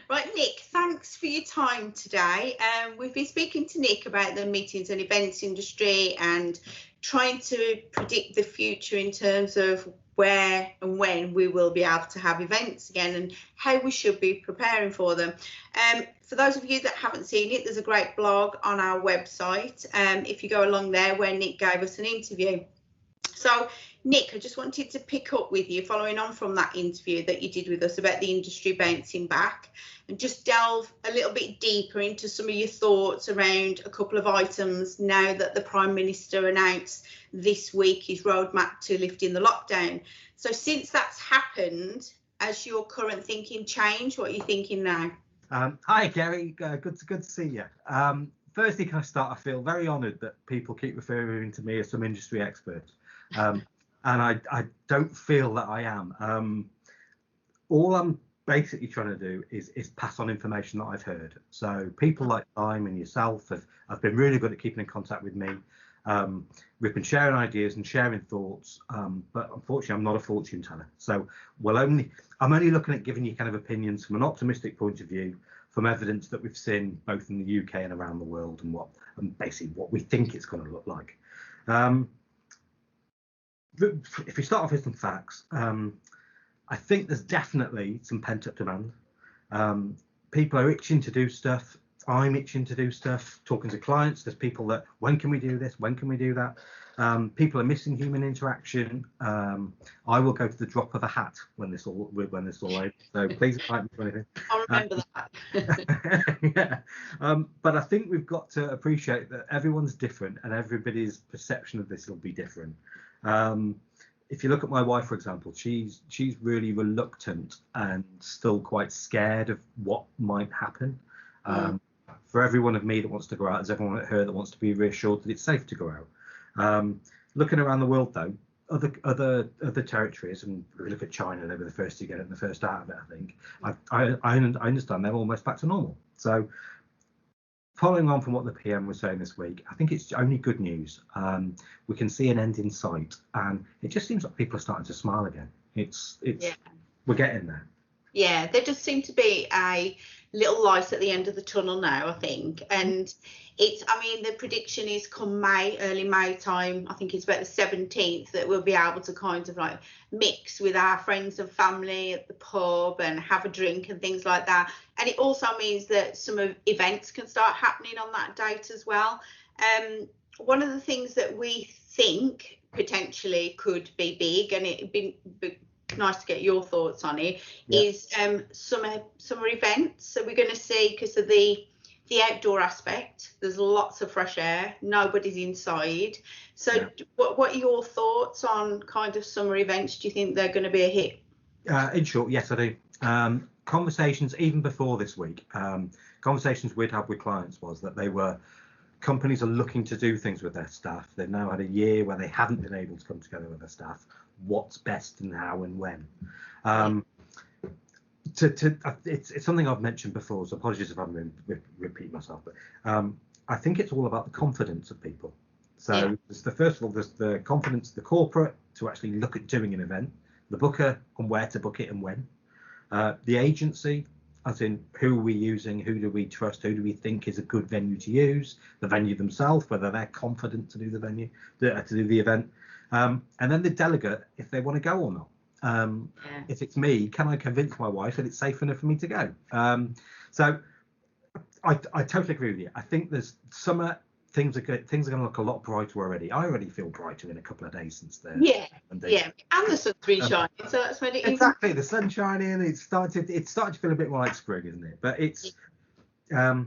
Right, Nick, thanks for your time today. We've been speaking to Nick about the meetings and events industry and trying to predict the future in terms of where and when we will be able to have events again and how we should be preparing for them. For those of you that haven't seen it, there's a great blog on our website. If you go along there where Nick gave us an interview. So, Nick, I just wanted to pick up with you following on from that interview that you did with us about the industry bouncing back and just delve a little bit deeper into some of your thoughts around a couple of items now that the Prime Minister announced this week his roadmap to lifting the lockdown. So since that's happened, has your current thinking changed? What are you thinking now? Hi, Kerry. Good to see you. Firstly, can I start? I feel very honoured that people keep referring to me as some industry expert. And I don't feel that I am. All I'm basically trying to do is pass on information that I've heard. So people like and yourself have been really good at keeping in contact with me. We've been sharing ideas and sharing thoughts, but unfortunately I'm not a fortune teller. So I'm only looking at giving you kind of opinions from an optimistic point of view, from evidence that we've seen both in the UK and around the world, and basically what we think it's going to look like. If we start off with some facts, I think there's definitely some pent-up demand. People are itching to do stuff. I'm itching to do stuff. Talking to clients, there's people that, when can we do this? When can we do that? People are missing human interaction. I will go to the drop of a hat when this all over. So please invite me to anything. I'll remember that. Yeah. But I think we've got to appreciate that everyone's different and everybody's perception of this will be different. If you look at my wife, for example, she's really reluctant and still quite scared of what might happen. For everyone of me that wants to go out, there's everyone at her that wants to be reassured that it's safe to go out. Looking around the world, though, other territories, and if we look at China, they were the first to get it and the first out of it. I think I understand they're almost back to normal. So, following on from what the PM was saying this week, I think it's only good news. We can see an end in sight, and it just seems like people are starting to smile again. We're getting there. Yeah, there does seem to be a little light at the end of the tunnel now, I think. And the prediction is come early May time, I think it's about the 17th, that we'll be able to kind of like mix with our friends and family at the pub and have a drink and things like that. And it also means that some events can start happening on that date as well. One of the things that we think potentially could be big, and it'd be nice to get your thoughts on it, is summer events. So we're going to see, because of the outdoor aspect, there's lots of fresh air, nobody's inside. So what are your thoughts on kind of summer events? Do you think they're going to be a hit? In short, yes, I do. Conversations even before this week, conversations we'd have with clients was that companies are looking to do things with their staff. They've now had a year where they haven't been able to come together with their staff. What's best and how and when? It's something I've mentioned before, so apologies if I'm repeating myself, but I think it's all about the confidence of people. So first of all, there's the confidence of the corporate to actually look at doing an event, the booker and where to book it and when, the agency, as in who are we using, who do we trust, who do we think is a good venue to use, the venue themselves, whether they're confident to do the event, and then the delegate, if they want to go or not. If it's me, can I convince my wife that it's safe enough for me to go? So I totally agree with you. I think there's summer things are good. Things are going to look a lot brighter already. I already feel brighter in a couple of days since then. And the sun's been shining, so that's made it exactly the sun's shining. It's started to feel a bit more like spring, isn't it? But it's to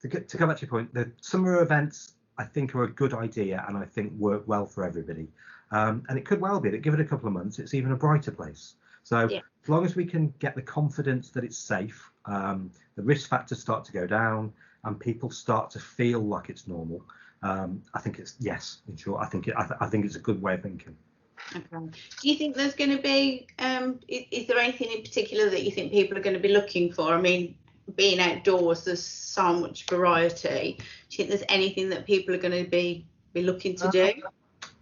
come back to your point, the summer events I think are a good idea and I think work well for everybody. And it could well be that give it a couple of months, it's even a brighter place. So as long as we can get the confidence that it's safe, the risk factors start to go down and people start to feel like it's normal, I think it's in short, I think it's a good way of thinking. Okay. Do you think there's going to be, is there anything in particular that you think people are going to be looking for? I mean, being outdoors, there's so much variety. Do you think there's anything that people are going to be looking to do?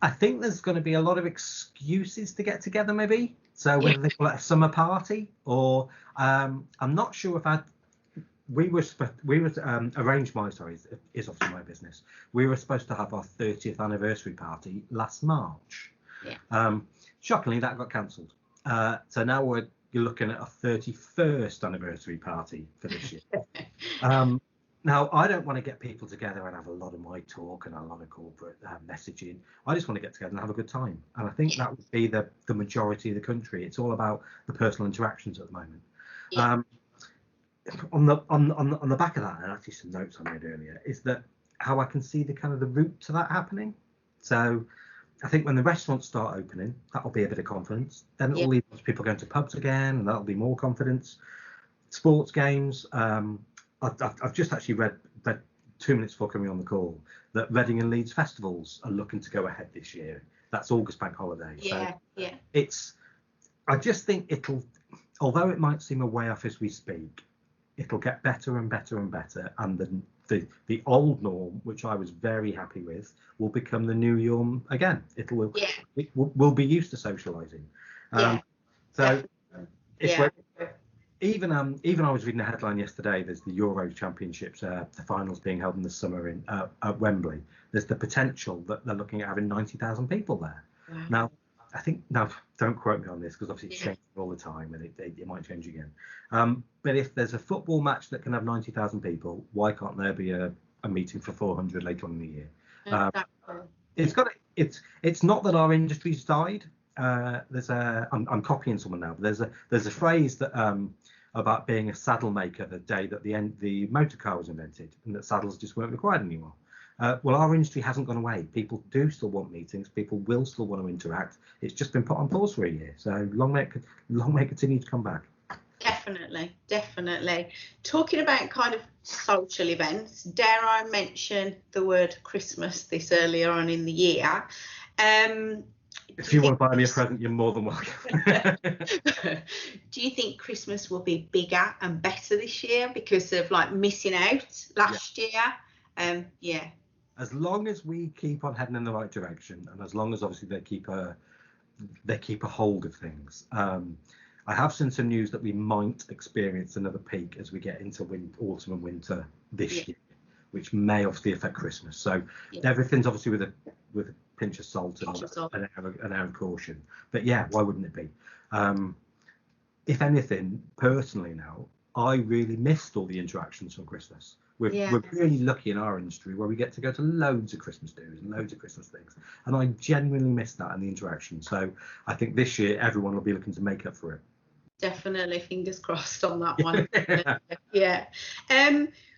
I think there's going to be a lot of excuses to get together, maybe. So whether they call it a summer party or I'm not sure if we were arrangeMY, sorry, is obviously my business. We were supposed to have our 30th anniversary party last March. Yeah. Shockingly, that got cancelled. So now you're looking at a 31st anniversary party for this year. Now, I don't want to get people together and have a lot of my talk and a lot of corporate messaging. I just want to get together and have a good time. And I think that would be the majority of the country. It's all about the personal interactions at the moment. Yeah. On the back of that, and actually some notes I made earlier, is that how I can see the route to that happening. So I think when the restaurants start opening, that'll be a bit of confidence. Then it'll lead to people going to pubs again, and that'll be more confidence. Sports games. I've just actually read 2 minutes before coming on the call that Reading and Leeds festivals are looking to go ahead this year. That's August bank holiday. I just think although it might seem a way off as we speak, it'll get better and better and better, and the old norm, which I was very happy with, will become the new norm again. We'll be used to socialising. Even I was reading a headline yesterday. There's the Euro Championships, the finals being held in the summer at Wembley. There's the potential that they're looking at having 90,000 people there. Wow. Now, don't quote me on this because obviously it's changing all the time and it might change again. But if there's a football match that can have 90,000 people, why can't there be a meeting for 400 later on in the year? It's not that our industry's died. I'm copying someone now, but there's a phrase that about being a saddle maker the day that the motor car was invented and that saddles just weren't required anymore. Well, our industry hasn't gone away. People do still want meetings. People will still want to interact. It's just been put on pause for a year. So long may it continue to come back. Definitely. Talking about kind of social events, dare I mention the word Christmas this earlier on in the year? If you want to buy me a present, you're more than welcome. Do you think Christmas will be bigger and better this year because of missing out last year? As long as we keep on heading in the right direction, and as long as obviously they keep a hold of things. I have seen some news that we might experience another peak as we get into autumn and winter this year, which may obviously affect Christmas. So everything's obviously with a pinch of salt and an air of caution. But why wouldn't it be? If anything, personally now, I really missed all the interactions from Christmas. We're really lucky in our industry where we get to go to loads of Christmas do's and loads of Christmas things. And I genuinely missed that and the interaction. So I think this year everyone will be looking to make up for it. Definitely, fingers crossed on that one.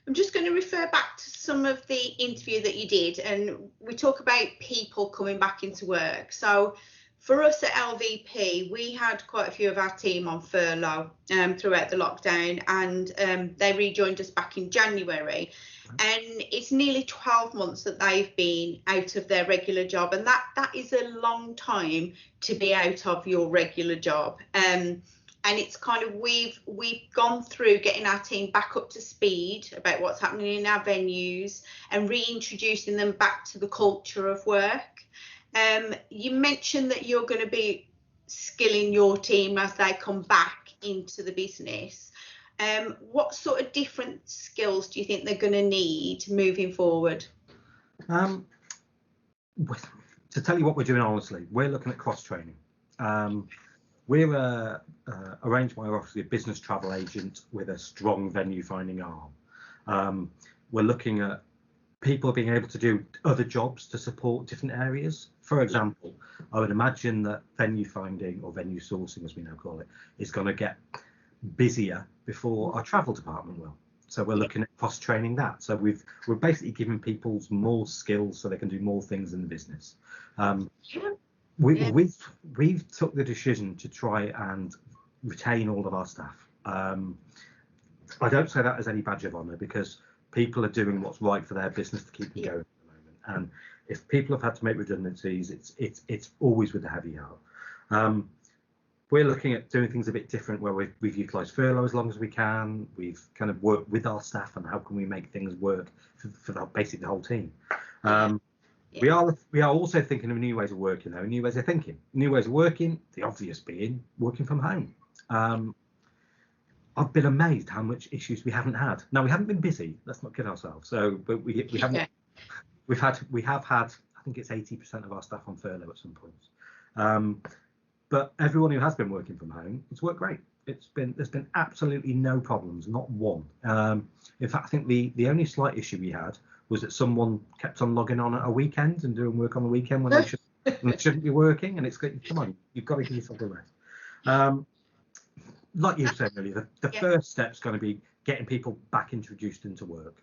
I'm just going to refer back to some of the interview that you did, and we talk about people coming back into work. So for us at LVP, we had quite a few of our team on furlough throughout the lockdown, and they rejoined us back in January. And it's nearly 12 months that they've been out of their regular job, and that is a long time to be out of your regular job. And it's kind of we've gone through getting our team back up to speed about what's happening in our venues and reintroducing them back to the culture of work. You mentioned that you're going to be skilling your team as they come back into the business. What sort of different skills do you think they're going to need moving forward? To tell you what we're doing honestly, we're looking at cross training. We're arrangeMY, obviously a business travel agent with a strong venue finding arm. We're looking at people being able to do other jobs to support different areas. For example, I would imagine that venue finding, or venue sourcing as we now call it, is going to get busier before our travel department will. So we're looking at cross training that. So we're basically giving people more skills so they can do more things in the business. We've took the decision to try and retain all of our staff. I don't say that as any badge of honour because people are doing what's right for their business to keep them going at the moment. And if people have had to make redundancies, it's always with a heavy heart. We're looking at doing things a bit different where we've utilised furlough as long as we can. We've kind of worked with our staff and how can we make things work for basically the whole team. Yeah. We are also thinking of new ways of working, though, new ways of thinking, new ways of working. The obvious being working from home. I've been amazed how much issues we haven't had. Now, we haven't been busy. Let's not kid ourselves. So, but we haven't. Yeah. We have had. I think it's 80% of our staff on furlough at some point. But everyone who has been working from home, it's worked great. There's been absolutely no problems, not one. In fact, I think the only slight issue we had was that someone kept on logging on at a weekend and doing work on the weekend when they shouldn't be working. And it's come on, you've got to give yourself a rest. Like you said earlier, the first step's going to be getting people back introduced into work.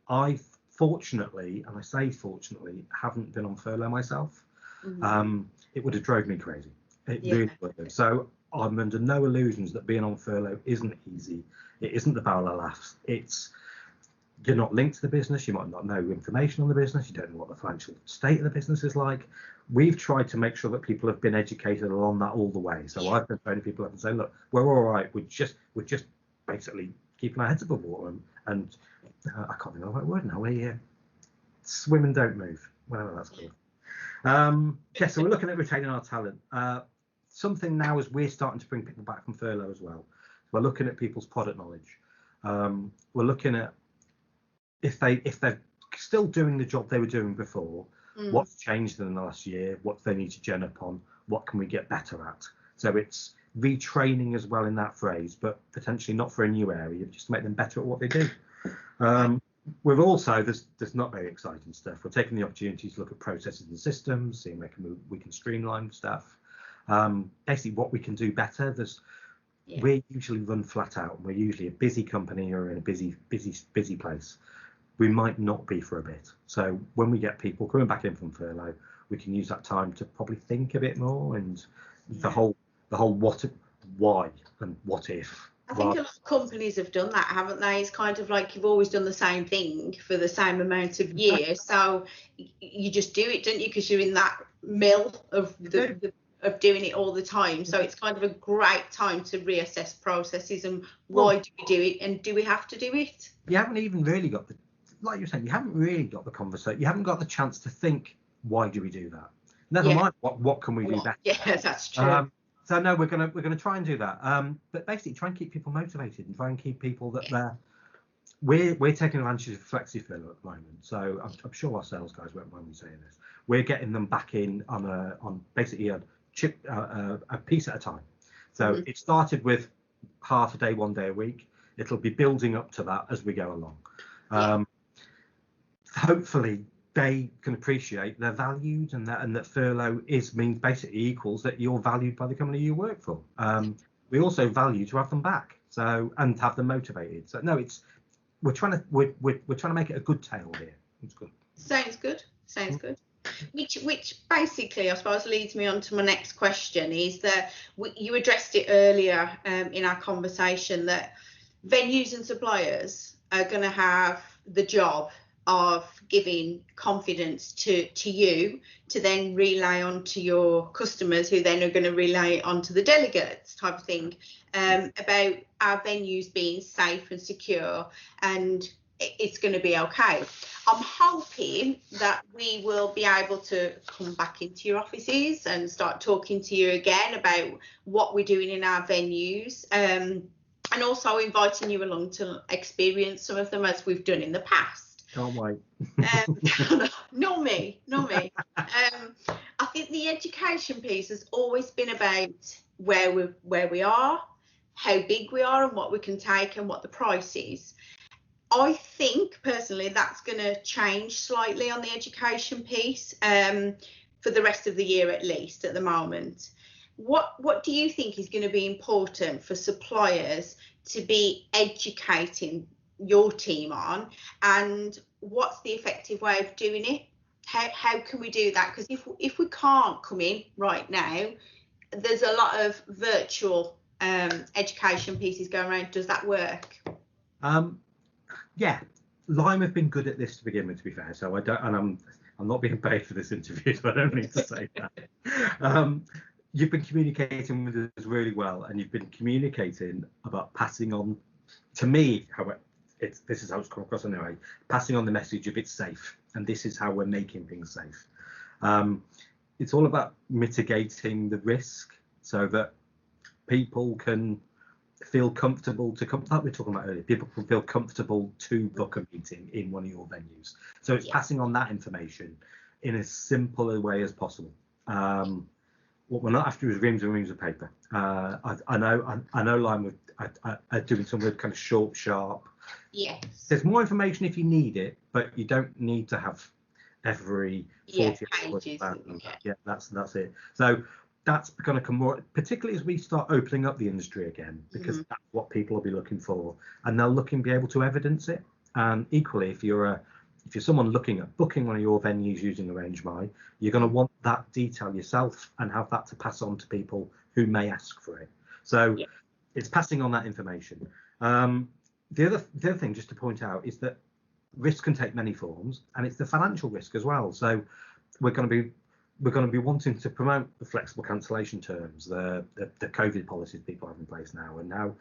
I fortunately, and I say fortunately, haven't been on furlough myself. It would have drove me crazy. It really would have. So I'm under no illusions that being on furlough isn't easy. It isn't the barrel of laughs. You're not linked to the business. You might not know information on the business. You don't know what the financial state of the business is like. We've tried to make sure that people have been educated along that all the way. So I've been phoning people up and saying, look, we're all right. We're just basically keeping our heads above water. And I can't think of the right word now. We swim and don't move, whatever that's called. So we're looking at retaining our talent. Something now is we're starting to bring people back from furlough as well. So we're looking at people's product knowledge. We're looking at if they're still doing the job they were doing before, what's changed in the last year, what do they need to gen up on, what can we get better at. So it's retraining as well in that phrase, but potentially not for a new area, just to make them better at what they do. We've also, there's not very exciting stuff. We're taking the opportunity to look at processes and systems, seeing we can streamline stuff. Basically, what we can do better. We usually run flat out. We're usually a busy company or in a busy place. We might not be for a bit. So when we get people coming back in from furlough, we can use that time to probably think a bit more and the whole what, why, and what if. I think a lot of companies have done that, haven't they? It's kind of like you've always done the same thing for the same amount of years, so you just do it, don't you? Because you're in that mill of doing it all the time. So it's kind of a great time to reassess processes and why do we do it and do we have to do it? You haven't even really got like you're saying, you haven't really got the conversation. You haven't got the chance to think, why do we do that? Never mind what can we do better? Yeah, that's true. So no, we're gonna try and do that. But basically, try and keep people motivated and try and keep people that we're taking advantage of flexi-furlough at the moment. So I'm sure our sales guys won't mind me saying this. We're getting them back in on basically a piece at a time. So it started with half a day, 1 day a week. It'll be building up to that as we go along. Hopefully they can appreciate they're valued and that furlough means basically equals that you're valued by the company you work for. We also value to have them back, and have them motivated. So no, we're trying to make it a good tale here. It's good. Sounds good. Which basically, I suppose, leads me on to my next question. Is that you addressed it earlier in our conversation that venues and suppliers are going to have the job of giving confidence to you to then relay on to your customers, who then are going to relay on to the delegates, type of thing, about our venues being safe and secure and it's going to be okay. I'm hoping that we will be able to come back into your offices and start talking to you again about what we're doing in our venues, and also inviting you along to experience some of them as we've done in the past. Can't wait. Not me. I think the education piece has always been about where we are, how big we are, and what we can take, and what the price is. I think personally that's going to change slightly on the education piece for the rest of the year, at least at the moment. What do you think is going to be important for suppliers to be educating your team on, and what's the effective way of doing it? How can we do that? Because if we can't come in right now, there's a lot of virtual education pieces going around. Does that work? Yeah, Lime have been good at this to begin with, to be fair. So I'm not being paid for this interview, so I don't need to say that. You've been communicating with us really well, and you've been communicating about passing on to me, however, this is how it's come across anyway. Passing on the message of it's safe, and this is how we're making things safe. It's all about mitigating the risk so that people can feel comfortable to come, like we were talking about earlier, people can feel comfortable to book a meeting in one of your venues. So it's passing on that information in as simple a way as possible. What we're not after is reams and reams of paper. I know Lime are doing some kind of short, sharp. Yes. There's more information if you need it, but you don't need to have every 40 pages. Yeah, that's it. So that's going to come more, particularly as we start opening up the industry again, because that's what people will be looking for, and they'll look and be able to evidence it. And equally, if you're someone looking at booking one of your venues using arrangeMY, you're going to want that detail yourself and have that to pass on to people who may ask for it. So it's passing on that information. The other thing just to point out is that risk can take many forms, and it's the financial risk as well. So we're going to be wanting to promote the flexible cancellation terms, the COVID policies people have in place now, and now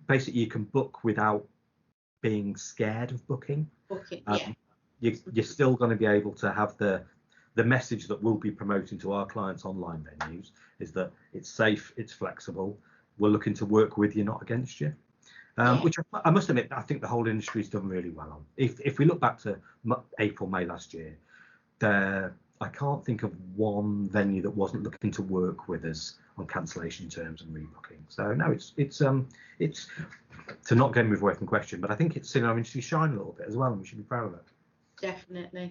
basically you can book without being scared of booking. You're still going to be able to have the message that we'll be promoting to our clients' online venues is that it's safe, it's flexible, we're looking to work with you, not against you. Which I must admit, I think the whole industry's done really well on. If we look back to April, May last year, I can't think of one venue that wasn't looking to work with us on cancellation terms and rebooking. So no, it's to not get move away from question, but I think it's seen our industry shine a little bit as well, and we should be proud of it.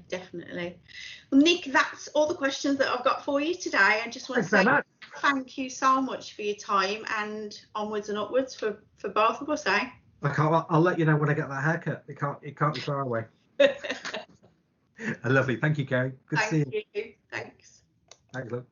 Definitely. Well, Nick, that's all the questions that I've got for you today. I just want to say thank you so much for your time, and onwards and upwards for both of us, eh? I'll let you know when I get that haircut. It can't be far away. Lovely. Thank you, Kerry. Good to see you. Thank you. Thanks. Thanks, Luke.